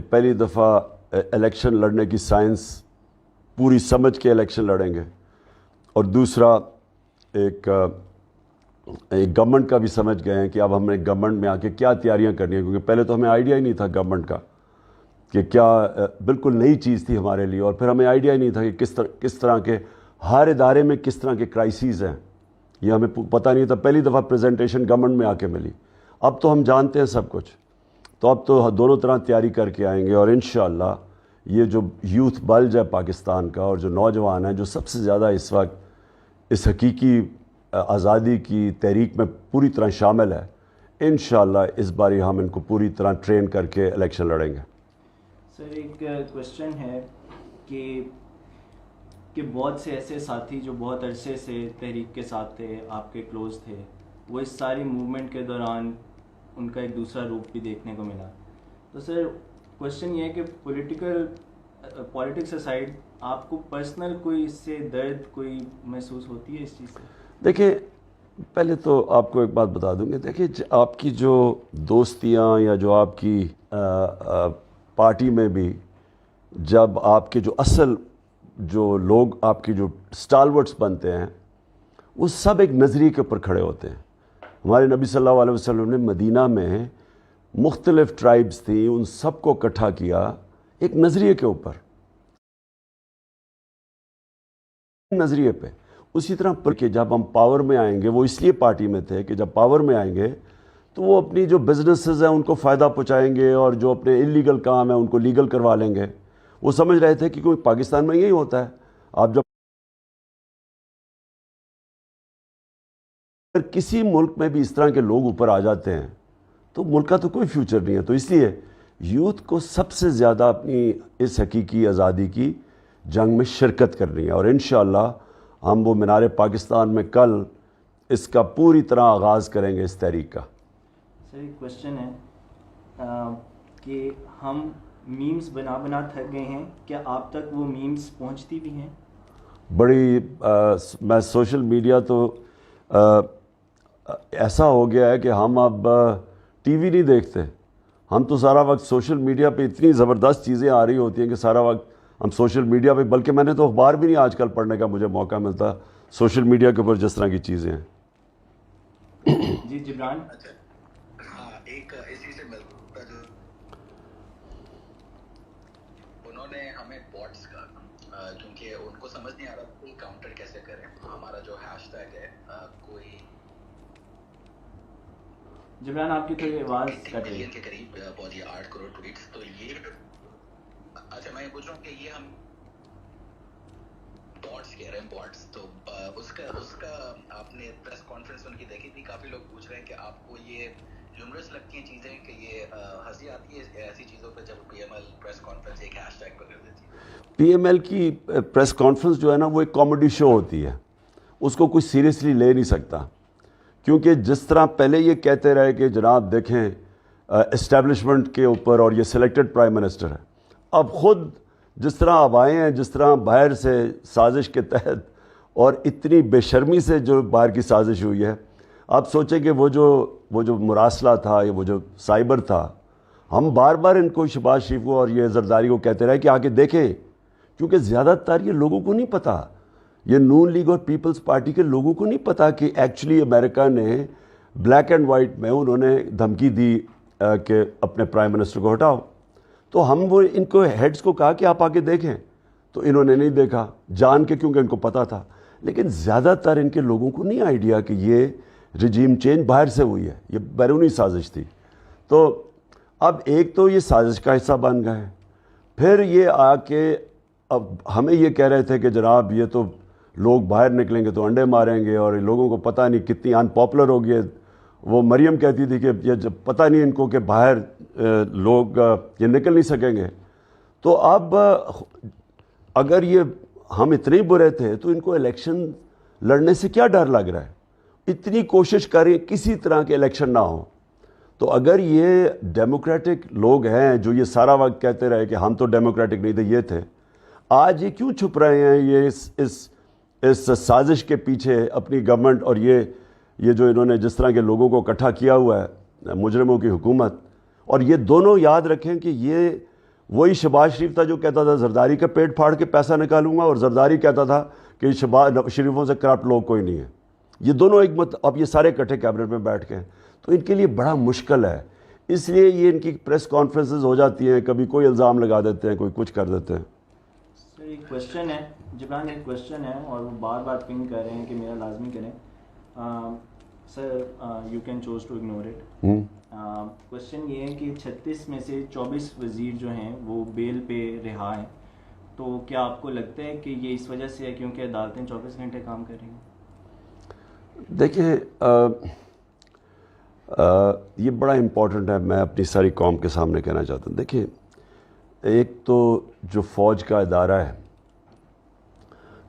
پہلی دفعہ الیکشن لڑنے کی سائنس پوری سمجھ کے الیکشن لڑیں گے، اور دوسرا ایک گورنمنٹ کا بھی سمجھ گئے ہیں کہ اب ہم نے گورنمنٹ میں آ کے کیا تیاریاں کرنی ہیں، کیونکہ پہلے تو ہمیں آئیڈیا ہی نہیں تھا گورنمنٹ کا کہ کیا، بالکل نئی چیز تھی ہمارے لیے، اور پھر ہمیں آئیڈیا ہی نہیں تھا کہ کس طرح کے ہر ادارے میں کس طرح کے کرائسیز ہیں، یہ ہمیں پتہ نہیں تھا۔ پہلی دفعہ پریزنٹیشن گورنمنٹ میں آ کے ملی، اب تو ہم جانتے ہیں سب کچھ، تو اب تو دونوں طرح تیاری کر کے آئیں گے، اور انشاءاللہ یہ جو یوتھ بلج ہے پاکستان کا، اور جو نوجوان ہیں جو سب سے زیادہ اس وقت اس حقیقی آزادی کی تحریک میں پوری طرح شامل ہے، انشاءاللہ اس باری ہم ان کو پوری طرح ٹرین کر کے الیکشن لڑیں گے۔ سر ایک کوشچن ہے کہ بہت سے ایسے ساتھی جو بہت عرصے سے تحریک کے ساتھ تھے، آپ کے کلوز تھے، وہ اس ساری موومنٹ کے دوران ان کا ایک دوسرا روپ بھی دیکھنے کو ملا، تو سر کوشچن یہ ہے کہ پولیٹکس اسائڈ آپ کو پرسنل کوئی اس سے درد کوئی محسوس ہوتی ہے اس چیز سے؟ دیکھیں، پہلے تو آپ کو ایک بات بتا دوں گی، دیکھیں آپ کی جو دوستیاں یا جو آپ کی پارٹی میں بھی جب آپ کے جو اصل جو لوگ آپ کی جو سٹالورٹس بنتے ہیں وہ سب ایک نظریے کے اوپر کھڑے ہوتے ہیں۔ ہمارے نبی صلی اللہ علیہ وسلم نے مدینہ میں مختلف ٹرائبز تھیں، ان سب کو اکٹھا کیا ایک نظریے کے اوپر، نظریے پہ۔ اسی طرح پر کہ جب ہم پاور میں آئیں گے، وہ اس لیے پارٹی میں تھے کہ جب پاور میں آئیں گے تو وہ اپنی جو بزنسز ہیں ان کو فائدہ پہنچائیں گے، اور جو اپنے انلیگل کام ہیں ان کو لیگل کروا لیں گے۔ وہ سمجھ رہے تھے کہ کوئی پاکستان میں یہی ہوتا ہے، آپ جب اگر کسی ملک میں بھی اس طرح کے لوگ اوپر آ جاتے ہیں تو ملک کا تو کوئی فیوچر نہیں ہے۔ تو اس لیے یوتھ کو سب سے زیادہ اپنی اس حقیقی آزادی کی جنگ میں شرکت کرنی ہے، اور انشاءاللہ ہم وہ مینار پاکستان میں کل اس کا پوری طرح آغاز کریں گے اس تحریک کا۔ سر ایک کوشچن ہے کہ ہم میمز بنا تھک گئے ہیں، کیا آپ تک وہ میمز پہنچتی بھی ہیں؟ بڑی میں سوشل میڈیا تو ایسا ہو گیا ہے کہ ہم اب ٹی وی نہیں دیکھتے، ہم تو سارا وقت سوشل میڈیا پہ اتنی زبردست چیزیں آ رہی ہوتی ہیں کہ سارا وقت ہم سوشل میڈیا پہ، بلکہ میں نے تو اخبار بھی نہیں آج کل پڑھنے کا مجھے موقع ملتا، سوشل میڈیا کے اوپر جس طرح کی چیزیں ہیں۔ جی جبران، ہاں، ایک اسی سے ملتا جو انہوں نے ہمیں باٹس کا، کیونکہ ان کو سمجھ نہیں آ رہا کوئی کاؤنٹر کیسے کریں، ہمارا جو ہیش ٹیگ ہے کوئی جبران آپ کی تھوڑی آواز کٹ رہی ہے۔ ملین کے قریب پہنچی 8 کروڑ ٹویٹس، تو یہ اچھا میں یہ پوچھ رہا ہوں کہ یہ ہم باٹس کہہ رہے ہیں، باٹس، تو اس کا آپ نے پریس کانفرنس ان کی دیکھی تھی، کافی لوگ پوچھ رہے ہیں کہ آپ کو یہ ہیومرس لگتی ہیں چیزیں، کہ یہ ہنسی آتی ہے ایسی چیزوں پہ جب P M L press conference ایک ہیش ٹیگ پہ کر دیتی ہے؟ پی ایم ایل کی پریس کانفرنس جو ہے نا وہ ایک کامیڈی شو ہوتی ہے، اس کو کوئی سیریسلی لے نہیں سکتا، کیونکہ جس طرح پہلے یہ کہتے رہے کہ جناب دیکھیں اسٹیبلشمنٹ کے اوپر اور یہ سلیکٹڈ پرائم منسٹر ہے، اب خود جس طرح اب آئے ہیں، جس طرح باہر سے سازش کے تحت اور اتنی بے شرمی سے جو باہر کی سازش ہوئی ہے، آپ سوچیں کہ وہ جو مراسلہ تھا یا وہ جو سائبر تھا، ہم بار بار ان کو شہباز شریف کو اور یہ زرداری کو کہتے رہے کہ آ کے دیکھیں، کیونکہ زیادہ تر یہ لوگوں کو نہیں پتہ، یہ نون لیگ اور پیپلز پارٹی کے لوگوں کو نہیں پتہ کہ ایکچولی امریکہ نے بلیک اینڈ وائٹ میں انہوں نے دھمکی دی کہ اپنے پرائم منسٹر کو ہٹاؤ، تو ہم وہ ان کو ہیڈز کو کہا کہ آپ آ کے دیکھیں، تو انہوں نے نہیں دیکھا جان کے، کیونکہ ان کو پتہ تھا، لیکن زیادہ تر ان کے لوگوں کو نہیں آئیڈیا کہ یہ رجیم چینج باہر سے ہوئی ہے، یہ بیرونی سازش تھی۔ تو اب ایک تو یہ سازش کا حصہ بن گئے، پھر یہ آ کے اب ہمیں یہ کہہ رہے تھے کہ جناب یہ تو لوگ باہر نکلیں گے تو انڈے ماریں گے، اور لوگوں کو پتہ نہیں کتنی ان پاپولر ہوگی ہے۔ وہ مریم کہتی تھی کہ یہ جب پتہ نہیں ان کو کہ باہر لوگ یہ نکل نہیں سکیں گے، تو اب اگر یہ ہم اتنے برے تھے تو ان کو الیکشن لڑنے سے کیا ڈر لگ رہا ہے؟ اتنی کوشش کریں کسی طرح کے الیکشن نہ ہو، تو اگر یہ ڈیموکریٹک لوگ ہیں جو یہ سارا وقت کہتے رہے کہ ہم تو ڈیموکریٹک نہیں تھے، یہ تھے، آج یہ کیوں چھپ رہے ہیں یہ اس سازش کے پیچھے اپنی گورنمنٹ، اور یہ جو انہوں نے جس طرح کے لوگوں کو اکٹھا کیا ہوا ہے، مجرموں کی حکومت، اور یہ دونوں یاد رکھیں کہ یہ وہی شہباز شریف تھا جو کہتا تھا زرداری کا پیٹ پھاڑ کے پیسہ نکالوں گا، اور زرداری کہتا تھا کہ شہباز شریفوں سے کرپٹ لوگ کوئی نہیں ہے. یہ دونوں ایک اب یہ سارے اکٹھے کیبنٹ میں بیٹھ کے ہیں، تو ان کے لیے بڑا مشکل ہے. اس لیے یہ ان کی پریس کانفرنسز ہو جاتی ہیں، کبھی کوئی الزام لگا دیتے ہیں، کوئی کچھ کر دیتے ہیں. سر ایک کویشچن ہے جبران، ایک کویشچن ہے اور وہ بار بار پنگ کر رہے ہیں کہ میرا لازمی کریں. Sir you can choose to ignore it. Question یہ ہے کہ 36 میں سے 24 وزیر جو ہیں وہ بیل پہ رہا ہیں، تو کیا آپ کو لگتا ہے کہ یہ اس وجہ سے ہے کیونکہ عدالتیں 24 گھنٹے کام کر رہی ہیں؟ دیکھیں یہ بڑا امپورٹنٹ ہے، میں اپنی ساری قوم کے سامنے کہنا چاہتا ہوں. دیکھیں، ایک تو جو فوج کا ادارہ ہے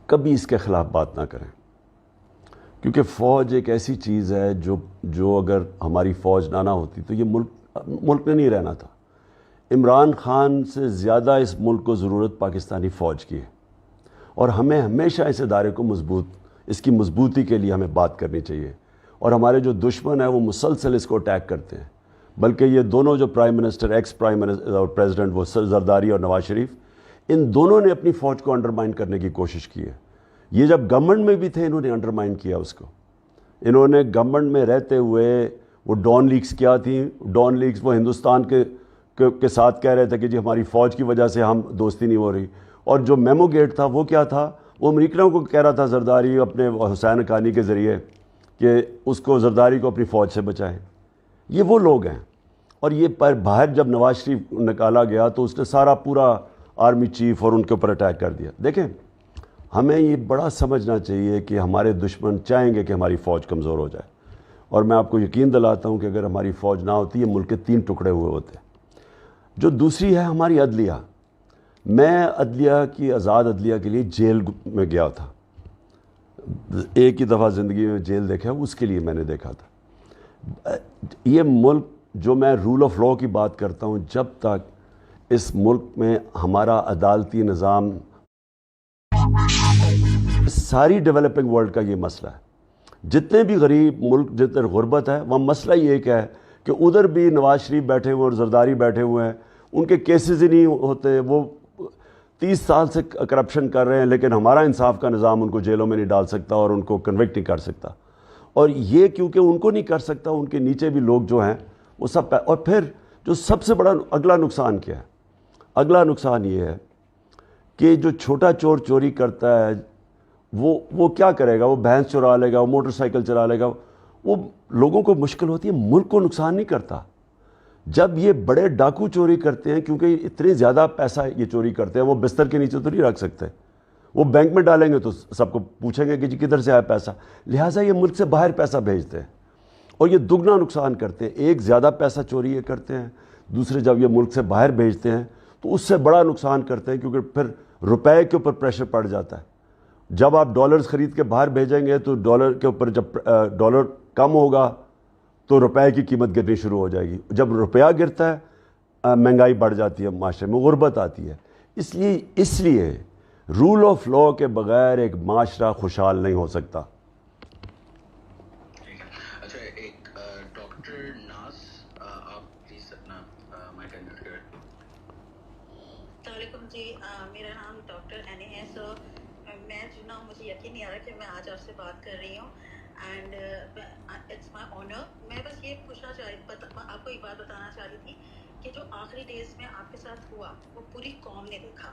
کبھی اس کے خلاف بات نہ کریں، کیونکہ فوج ایک ایسی چیز ہے جو اگر ہماری فوج نہ ہوتی تو یہ ملک نے نہیں رہنا تھا. عمران خان سے زیادہ اس ملک کو ضرورت پاکستانی فوج کی ہے، اور ہمیں ہمیشہ اس ادارے کو اس کی مضبوطی کے لیے ہمیں بات کرنی چاہیے. اور ہمارے جو دشمن ہیں وہ مسلسل اس کو اٹیک کرتے ہیں، بلکہ یہ دونوں جو prime minister, ex prime minister اور پریزیڈنٹ، وہ زرداری اور نواز شریف، ان دونوں نے اپنی فوج کو انڈرمائن کرنے کی کوشش کی ہے. یہ جب گورنمنٹ میں بھی تھے انہوں نے انڈرمائن کیا اس کو. انہوں نے گورنمنٹ میں رہتے ہوئے وہ ڈان لیگز کیا تھیں، ڈان لیگز وہ ہندوستان کے ساتھ کہہ رہے تھے کہ جی ہماری فوج کی وجہ سے ہم دوستی نہیں ہو رہی. اور جو میمو گیٹ تھا وہ کیا تھا، وہ امریکنوں کو کہہ رہا تھا زرداری اپنے حسین حقانی کے ذریعے کہ اس کو زرداری کو اپنی فوج سے بچائیں. یہ وہ لوگ ہیں. اور یہ باہر جب نواز شریف نکالا گیا تو اس نے سارا پورا آرمی چیف اور ان کے اوپر اٹیک کر دیا. دیکھیں، ہمیں یہ بڑا سمجھنا چاہیے کہ ہمارے دشمن چاہیں گے کہ ہماری فوج کمزور ہو جائے، اور میں آپ کو یقین دلاتا ہوں کہ اگر ہماری فوج نہ ہوتی یہ ملک کے 3 ٹکڑے ہوئے ہوتے. جو دوسری ہے ہماری عدلیہ. میں عدلیہ کی، آزاد عدلیہ کے لیے جیل میں گیا تھا. ایک ہی دفعہ زندگی میں جیل دیکھا، اس کے لیے میں نے دیکھا تھا. یہ ملک، جو میں رول آف لاء کی بات کرتا ہوں، جب تک اس ملک میں ہمارا عدالتی نظام، ساری ڈیولپنگ ورلڈ کا یہ مسئلہ ہے. جتنے بھی غریب ملک، جتنے غربت ہے، وہ مسئلہ ہی ایک ہے کہ ادھر بھی نواز شریف بیٹھے ہوئے اور زرداری بیٹھے ہوئے ہیں، ان کے کیسز ہی نہیں ہوتے. وہ 30 سال سے کرپشن کر رہے ہیں، لیکن ہمارا انصاف کا نظام ان کو جیلوں میں نہیں ڈال سکتا اور ان کو کنوکٹ نہیں کر سکتا. اور یہ کیونکہ ان کو نہیں کر سکتا، ان کے نیچے بھی لوگ جو ہیں وہ سب. اور پھر جو سب سے بڑا اگلا نقصان کیا ہے؟ اگلا نقصان یہ ہے کہ جو چھوٹا چور چوری کرتا ہے وہ کیا کرے گا؟ وہ بھینس چرا لے گا، وہ موٹر سائیکل چرا لے گا. وہ لوگوں کو مشکل ہوتی ہے، ملک کو نقصان نہیں کرتا. جب یہ بڑے ڈاکو چوری کرتے ہیں، کیونکہ اتنے زیادہ پیسہ یہ چوری کرتے ہیں، وہ بستر کے نیچے تو نہیں رکھ سکتے، وہ بینک میں ڈالیں گے تو سب کو پوچھیں گے کہ جی کدھر سے آیا پیسہ. لہٰذا یہ ملک سے باہر پیسہ بھیجتے ہیں اور یہ دگنا نقصان کرتے ہیں. ایک زیادہ پیسہ چوری یہ کرتے ہیں، دوسرے جب یہ ملک سے باہر بھیجتے ہیں تو اس سے بڑا نقصان کرتے ہیں، کیونکہ پھر روپے کے اوپر پریشر پڑ جاتا ہے. جب آپ ڈالرز خرید کے باہر بھیجیں گے تو ڈالر کے اوپر جب ڈالر کم ہوگا تو روپے کی قیمت گرنی شروع ہو جائے گی. جب روپیہ گرتا ہے مہنگائی بڑھ جاتی ہے، معاشرے میں غربت آتی ہے. اس لیے رول آف لاء کے بغیر ایک معاشرہ خوشحال نہیں ہو سکتا. اچھا، ایک ڈاکٹر ناز، آپ پلیز اپنا مائک انمیوٹ کریں. السلام علیکم جی، میرا نام ڈاکٹر اینی ہے. سو میں جو نا، مجھے یقین نہیں آ رہا کہ میں آج آپ سے بات کر رہی ہوں، اینڈ اٹس مائی آنر. میں بس یہ پوچھنا چاہ رہی، آپ کو ایک بات بتانا چاہ رہی تھی کہ جو آخری ڈیز میں آپ کے ساتھ ہوا وہ پوری قوم نے دیکھا.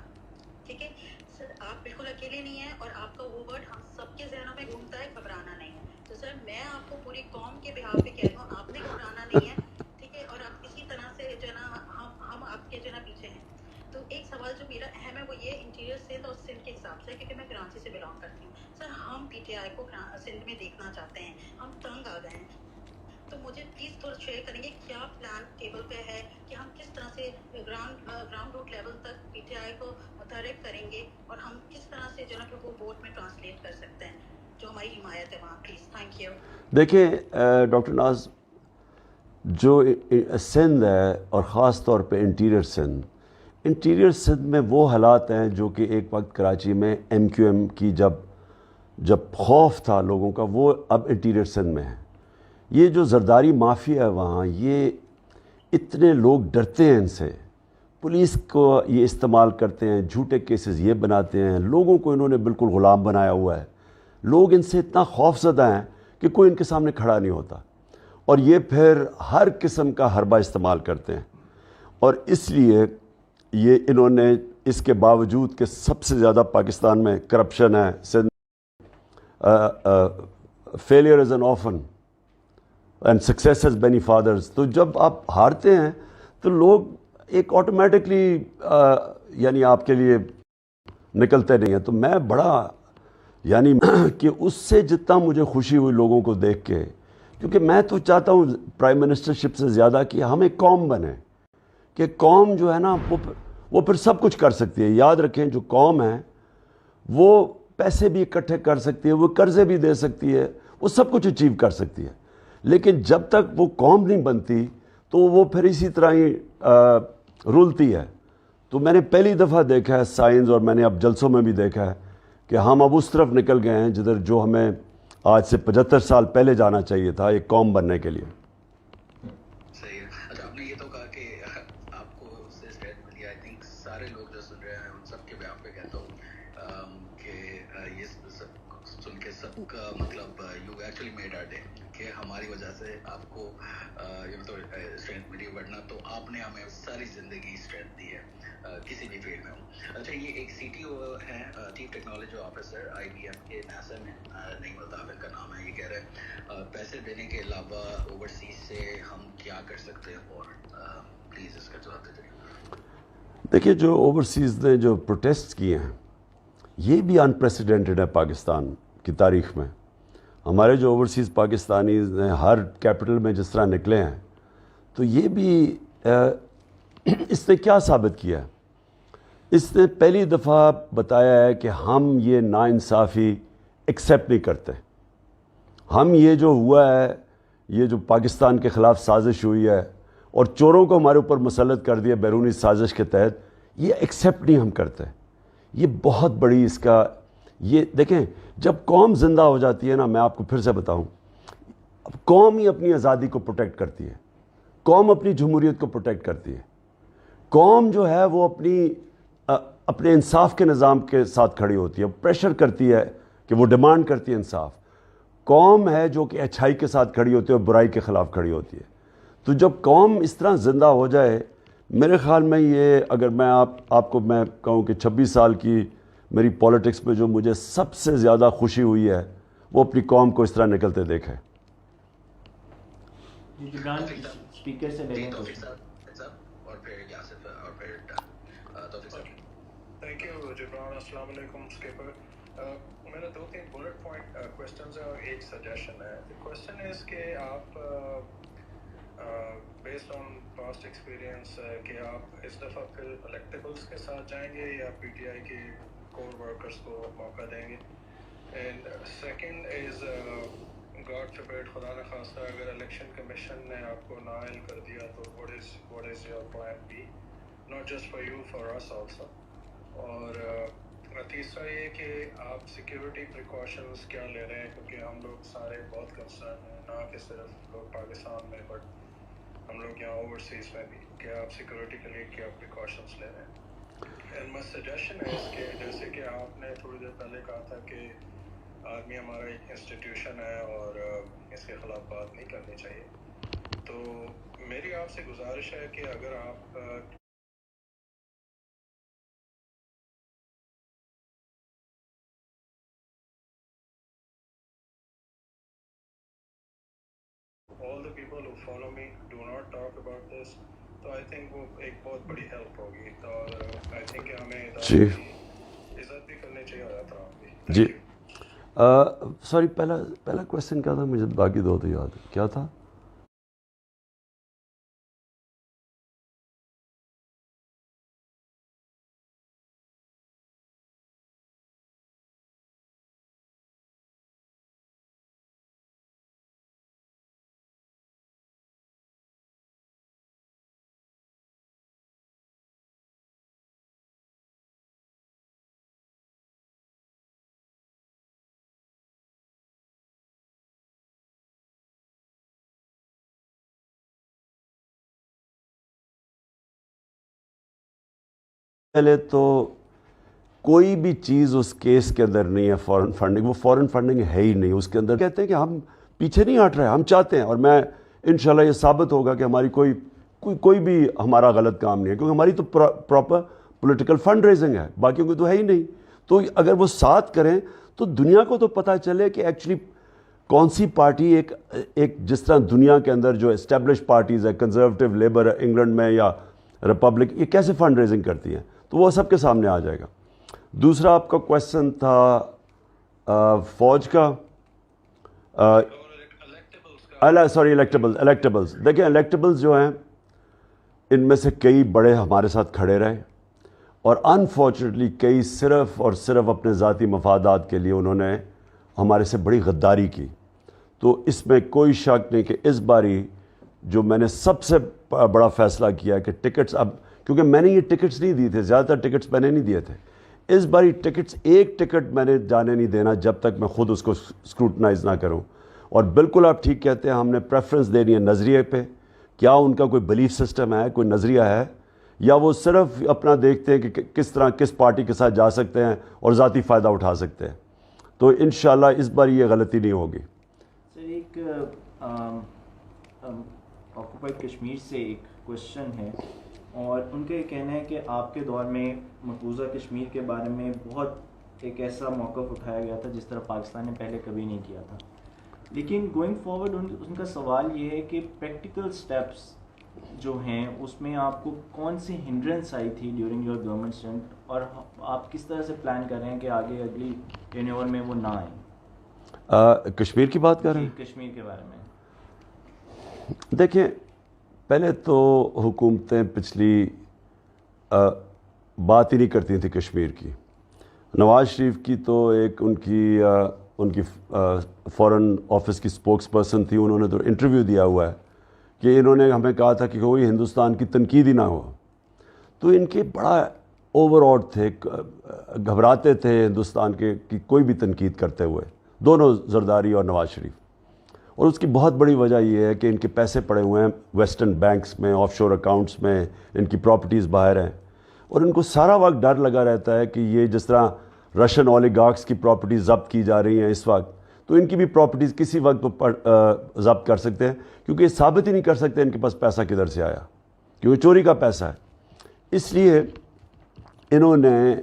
ٹھیک ہے سر، آپ بالکل اکیلے نہیں ہیں، اور آپ کا وہ ورڈ ہم سب کے ذہنوں میں گھومتا ہے، گھبرانا نہیں ہے. تو سر میں آپ کو پوری قوم کے بہاف پہ کہہ رہی ہوں، آپ نے گھبرانا نہیں ہے. ٹھیک ہے، اور آپ اسی طرح سے جو ہے نا، ہم آپ کے جو ہے نا پیچھے ہیں. تو ایک سوال جو میرا اہم ہے وہ یہ انٹیریئر سندھ اور سندھ کے حساب سے، کیونکہ میں کراچی سے بلانگ کرتی ہوں. سر ہم پی ٹی آئی کو سندھ میں دیکھنا چاہتے ہیں، ہم تنگ آ گئے ہیں. تو مجھے پلیز تھوڑا شیئر کریں گے کیا پلان ٹیبل پہ ہے کہ ہم کس طرح سے گراؤنڈ روٹ لیول تک پی ٹی آئی کو متحرک کریں گے، اور ہم کس طرح سے جو ہے نا وہ ووٹ میں ٹرانسلیٹ کر سکتے ہیں جو ہماری حمایت ہے وہاں. Please, thank you. دیکھیں ڈاکٹر ناز، جو سندھ ہے اور خاص طور پہ انٹیریئر سندھ میں وہ حالات ہیں جو کہ ایک وقت کراچی میں ایم کیو ایم کی جب خوف تھا لوگوں کا، وہ اب انٹیریئر سندھ میں ہے. یہ جو زرداری مافیا ہے وہاں، یہ اتنے لوگ ڈرتے ہیں ان سے. پولیس کو یہ استعمال کرتے ہیں, جھوٹے کیسز یہ بناتے ہیں, لوگوں کو انہوں نے بالکل غلام بنایا ہوا ہے. لوگ ان سے اتنا خوف زدہ ہیں کہ کوئی ان کے سامنے کھڑا نہیں ہوتا, اور یہ پھر ہر قسم کا حربہ استعمال کرتے ہیں. اور اس لیے یہ انہوں نے اس کے باوجود کہ سب سے زیادہ پاکستان میں کرپشن ہے, failure is an orphan and success is many fathers, تو جب آپ ہارتے ہیں تو لوگ ایک آٹومیٹکلی یعنی آپ کے لیے نکلتے نہیں ہیں. تو میں بڑا یعنی کہ اس سے جتنا مجھے خوشی ہوئی لوگوں کو دیکھ کے, کیونکہ میں تو چاہتا ہوں پرائم منسٹرشپ سے زیادہ کہ ہم ایک قوم بنیں, کہ قوم جو ہے نا وہ پھر سب کچھ کر سکتی ہے. یاد رکھیں جو قوم ہے وہ پیسے بھی اکٹھے کر سکتی ہے, وہ قرضے بھی دے سکتی ہے, وہ سب کچھ اچیو کر سکتی ہے, لیکن جب تک وہ قوم نہیں بنتی تو وہ پھر اسی طرح ہی رولتی ہے. تو میں نے پہلی دفعہ دیکھا ہے سائنس, اور میں نے اب جلسوں میں بھی دیکھا ہے کہ ہم اب اس طرف نکل گئے ہیں جدھر جو ہمیں آج سے 75 سال پہلے جانا چاہیے تھا ایک قوم بننے کے لیے. صحیح ہے. اچھا آپ نے یہ تو کہا کہ آپ کو اس سے اسٹریٹ ملی. آئی تھنک سارے لوگ جو سن رہے ہیں ان سب کے بیان پہ کہتا ہوں کہ یہ سب سن کے سب کا مطلب you actually made our day, کہ ہماری وجہ سے آپ کو تو اسٹرینتھ ملی, ورنہ تو آپ نے ہمیں ساری زندگی اسٹرینتھ دی ہے کسی بھی فیلڈ میں ہوں. اچھا یہ ایک سی ٹی او ہیں, چیف ٹیکنالوجی آفیسر آئی بی ایم کے ناسا میں, نعیم الطاف ان کا نام ہے. یہ کہہ رہے ہیں پیسے دینے کے علاوہ اوورسیز سے ہم کیا کر سکتے ہیں, اور پلیز اس کا جواب دے دیں. دیکھیے جو اوورسیز نے جو پروٹیسٹ کیے ہیں یہ بھی انپریسیڈنٹڈ ہے پاکستان کی تاریخ میں. ہمارے جو اوورسیز پاکستانیز نے ہر کیپٹل میں جس طرح نکلے ہیں, تو یہ بھی اس نے کیا ثابت کیا ہے؟ اس نے پہلی دفعہ بتایا ہے کہ ہم یہ ناانصافی ایکسیپٹ نہیں کرتے. ہم یہ جو ہوا ہے, یہ جو پاکستان کے خلاف سازش ہوئی ہے اور چوروں کو ہمارے اوپر مسلط کر دیا بیرونی سازش کے تحت, یہ ایکسیپٹ نہیں ہم کرتے. یہ بہت بڑی اس کا یہ دیکھیں, جب قوم زندہ ہو جاتی ہے نا, میں آپ کو پھر سے بتاؤں, قوم ہی اپنی آزادی کو پروٹیکٹ کرتی ہے, قوم اپنی جمہوریت کو پروٹیکٹ کرتی ہے. قوم جو ہے وہ اپنے انصاف کے نظام کے ساتھ کھڑی ہوتی ہے, پریشر کرتی ہے کہ وہ ڈیمانڈ کرتی ہے انصاف. قوم ہے جو کہ اچھائی کے ساتھ کھڑی ہوتی ہے اور برائی کے خلاف کھڑی ہوتی ہے. تو جب قوم اس طرح زندہ ہو جائے, میرے خیال میں یہ, اگر میں آپ کو میں کہوں کہ 26 سال کی میری پولیٹکس میں جو مجھے سب سے زیادہ خوشی ہوئی ہے وہ اپنی قوم کو اس طرح نکلتے دیکھیں. جبران اسپیکر سے لے لیں توفیق صاحب اور پھر یاسر اور پھر توفیق صاحب. Thank you Jibran. السلام علیکم اسکیپر. میرا 2-3 بلٹ پوائنٹ کوشچنز ہیں اور ایک سجیشن ہے. کوشچن از کہ آپ بیسڈ آن پاسٹ ایکسپیرینس کہ آپ اس دفعہ پھر الیکٹیبلس کے ساتھ جائیں گے یا پی ٹی آئی کے کور ورکرز کو موقع دیں گے. اینڈ سیکنڈ از گاڈ فبیڈ, خدا نخواستہ اگر الیکشن کمیشن نے آپ کو نااہل کر دیا تو what is your plan B, not just for you, for us also. اور تیسرا یہ کہ آپ سیکیورٹی پریکاشنز کیا لے رہے ہیں, کیونکہ ہم لوگ سارے بہت کنسرن ہیں, نہ کہ صرف لوگ پاکستان میں بٹ ہم لوگ یہاں اوورسیز میں بھی, کہ آپ سیکیورٹی کے لیے کیا پریکاشنز لے رہے ہیں. اینڈ مائی سجیشن ہے کہ جیسے کہ آپ نے تھوڑی دیر پہلے کہا تھا کہ آرمی ہمارا ایک انسٹیٹیوشن ہے اور اس کے خلاف بات نہیں کرنی چاہیے, تو میری آپ سے گزارش ہے کہ اگر آپ all the people who follow me do not talk about this, تو آئی تھنک وہ ایک بہت بڑی ہیلپ ہوگی. اور آئی تھنک کہ ہمیں ادارے کی عزت بھی کرنی چاہیے اور احترام بھی. جی سوری, پہلا کویسچن کیا تھا؟ مجھے باقی دو تو یاد کیا تھا. پہلے تو کوئی بھی چیز اس کیس کے اندر نہیں ہے فورن فنڈنگ، وہ فورن فنڈنگ ہے ہی نہیں اس کے اندر. کہتے ہیں کہ ہم پیچھے نہیں ہٹ رہے، ہم چاہتے ہیں، اور میں انشاءاللہ یہ ثابت ہوگا کہ ہماری کوئی بھی ہمارا غلط کام نہیں ہے، کیونکہ ہماری تو پراپر پولیٹیکل فنڈ ریزنگ ہے، باقیوں کی تو ہے ہی نہیں. تو اگر وہ ساتھ کریں تو دنیا کو تو پتہ چلے کہ ایکچولی کون سی پارٹی ایک جس طرح دنیا کے اندر جو اسٹیبلش پارٹیز ہے، کنزرویٹو لیبر ہے انگلینڈ میں یا ریپبلک، یہ کیسے فنڈ ریزنگ کرتی ہیں، تو وہ سب کے سامنے آ جائے گا. دوسرا آپ کا کویشچن تھا فوج کا، الیکٹیبلز. دیکھیں الیکٹیبلز جو ہیں ان میں سے کئی بڑے ہمارے ساتھ کھڑے رہے، اور انفارچونیٹلی کئی صرف اور صرف اپنے ذاتی مفادات کے لیے انہوں نے ہمارے سے بڑی غداری کی. تو اس میں کوئی شک نہیں کہ اس باری جو میں نے سب سے بڑا فیصلہ کیا ہے کہ ٹکٹس، اب کیونکہ میں نے یہ ٹکٹس نہیں دیے تھے، زیادہ تر ٹکٹس میں نے نہیں دیے تھے، اس باری ٹکٹس ایک ٹکٹ میں نے جانے نہیں دینا جب تک میں خود اس کو اسکروٹنائز نہ کروں. اور بالکل آپ ٹھیک کہتے ہیں، ہم نے پریفرنس دینی ہے نظریے پہ، کیا ان کا کوئی بلیف سسٹم ہے، کوئی نظریہ ہے، یا وہ صرف اپنا دیکھتے ہیں کہ کس طرح کس پارٹی کے ساتھ جا سکتے ہیں اور ذاتی فائدہ اٹھا سکتے ہیں. تو انشاءاللہ اس بار یہ غلطی نہیں ہوگی. سر ایک آکوپائڈ کشمیر سے ایک کوشچن ہے، اور ان کا یہ کہنا ہے کہ آپ کے دور میں مقبوضہ کشمیر کے بارے میں بہت ایک ایسا موقف اٹھایا گیا تھا جس طرح پاکستان نے پہلے کبھی نہیں کیا تھا، لیکن گوئنگ فارورڈ ان کا سوال یہ ہے کہ پریکٹیکل سٹیپس جو ہیں اس میں آپ کو کون سی ہنڈرنس آئی تھی ڈیورنگ یور گورنمنٹ اسٹینٹ، اور آپ کس طرح سے پلان کر رہے ہیں کہ آگے اگلی ٹینیور میں وہ نہ آئیں؟ کشمیر کی بات کر رہے ہیں؟ کشمیر کے بارے میں دیکھیں، پہلے تو حکومتیں پچھلی بات ہی نہیں کرتی تھیں کشمیر کی. نواز شریف کی تو ایک ان کی فورن آفس کی اسپوکس پرسن تھی، انہوں نے تو انٹرویو دیا ہوا ہے کہ انہوں نے ہمیں کہا تھا کہ کوئی ہندوستان کی تنقید ہی نہ ہو. تو ان کے بڑا اوور آٹ تھے، گھبراتے تھے ہندوستان کے کی کوئی بھی تنقید کرتے ہوئے، دونوں زرداری اور نواز شریف. اور اس کی بہت بڑی وجہ یہ ہے کہ ان کے پیسے پڑے ہوئے ہیں ویسٹرن بینکس میں، آف شور اکاؤنٹس میں، ان کی پراپرٹیز باہر ہیں، اور ان کو سارا وقت ڈر لگا رہتا ہے کہ یہ جس طرح رشین اولیگارکس کی پراپرٹیز ضبط کی جا رہی ہیں اس وقت، تو ان کی بھی پراپرٹیز کسی وقت ضبط کر سکتے ہیں، کیونکہ یہ ثابت ہی نہیں کر سکتے ان کے پاس پیسہ کدھر سے آیا، کیونکہ چوری کا پیسہ ہے. اس لیے انہوں نے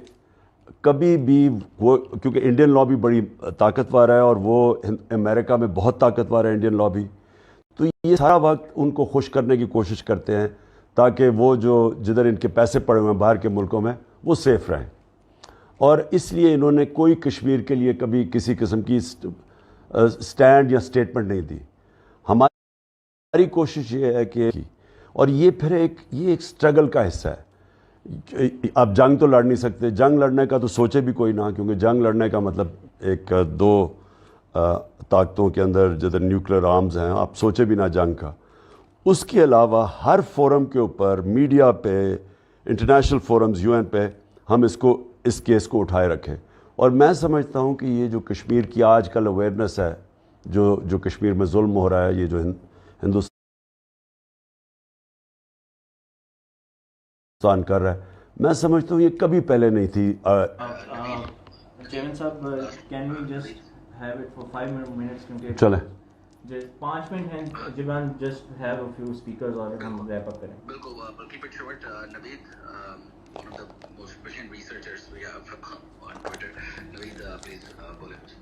کبھی بھی کیونکہ انڈین لابی بڑی طاقتور ہے اور وہ امریکہ میں بہت طاقتور ہے انڈین لابی، تو یہ سارا وقت ان کو خوش کرنے کی کوشش کرتے ہیں تاکہ وہ جدھر ان کے پیسے پڑے ہوئے ہیں باہر کے ملکوں میں وہ سیف رہیں. اور اس لیے انہوں نے کوئی کشمیر کے لیے کبھی کسی قسم کی سٹینڈ یا سٹیٹمنٹ نہیں دی. ہماری کوشش یہ ہے کہ، اور یہ پھر یہ ایک سٹرگل کا حصہ ہے. آپ جنگ تو لڑ نہیں سکتے، جنگ لڑنے کا تو سوچے بھی کوئی نہ، کیونکہ جنگ لڑنے کا مطلب ایک دو طاقتوں کے اندر جدھر نیوکلیر آرمز ہیں، آپ سوچے بھی نہ جنگ کا. اس کے علاوہ ہر فورم کے اوپر، میڈیا پہ، انٹرنیشنل فورمز، UN پہ ہم اس کیس کو اٹھائے رکھیں. اور میں سمجھتا ہوں کہ یہ جو کشمیر کی آج کل اویئرنیس ہے، جو کشمیر میں ظلم ہو رہا ہے، یہ جو ہندوستان کر رہا ہے، میں سمجھتا ہوں یہ کبھی پہلے نہیں تھی. چیئرمین صاحب، can we just have it for 5 minutes, کیونکہ چلیں 5 منٹ ہیں جبان، just have a few speakers اور ہم ریپ اپ کریں. بالکل keep it short. Naveed, one of the most brilliant researchers we have on Twitter. Naveed, please go ahead.